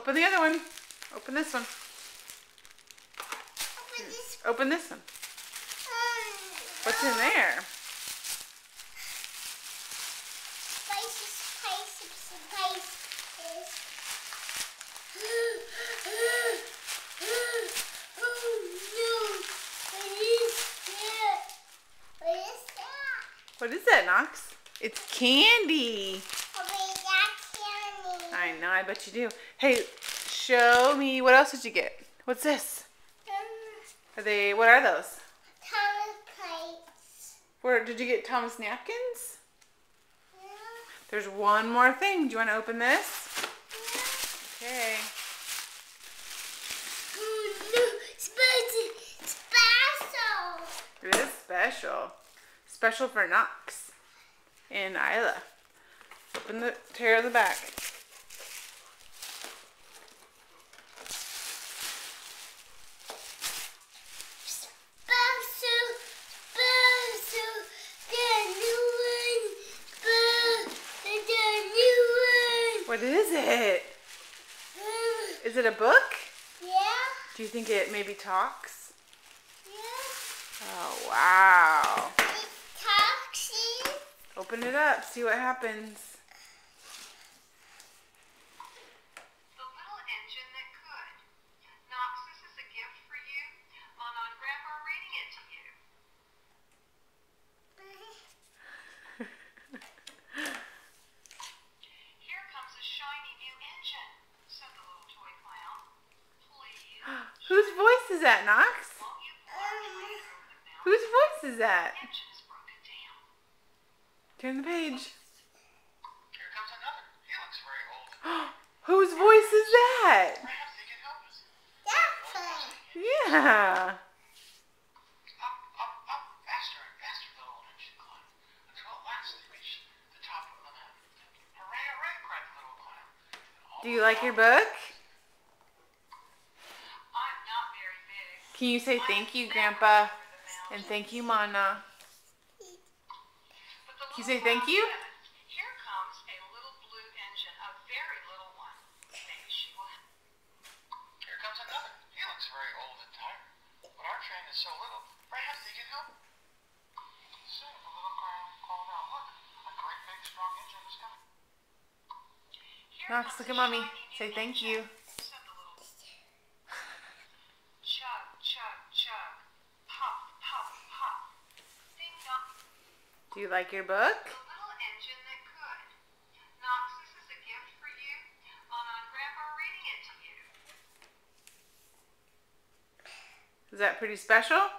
Open the other one. Open this one. Open this one. What's in there? What is that, Knox? It's candy. I know, I bet you do. Hey, show me. What else did you get? What's this? What are those? Thomas plates. Where did you get Thomas napkins? Yeah. There's one more thing. Do you want to open this? Yeah. Okay. Oh no, special. It is special. Special for Knox and Isla. Open the tear the back. What is it? Is it a book? Yeah. Do you think it maybe talks? Yeah. Oh, wow. It talks. Open it up. See what happens. The little engine that could. Knox, this is a gift for you. On Grandpa reading it to you. Here comes a shiny new engine, said the little toy clown. Please. Whose voice is that, Knox? Won't you please over the mountain? Whose voice is that? The engine is broken down. Turn the page. Here comes another. He looks very old. Whose voice is that? Perhaps he can help us. Yeah. Up, up, up, faster and faster the little engine climbed, until at last they reached the top of the mountain. Hooray, hooray, cried the little clown. Do you like your book? I'm not very big. Can you say thank you, Grandpa? And thank you, Mana. Can you say thank you? Here comes a little blue engine, a very little one. Maybe she will. Here comes another. He looks very old and tired. But our train is so little, perhaps he can help. Soon the little clown called out, look, a great big strong engine is coming. Knox, look at Mommy. Say thank you. Said the little chug, chug, chug. Pop, pop, pop. Ding dong. Do you like your book? The little engine that could. Knox, this is a gift for you. On Grandpa reading it to you. Is that pretty special?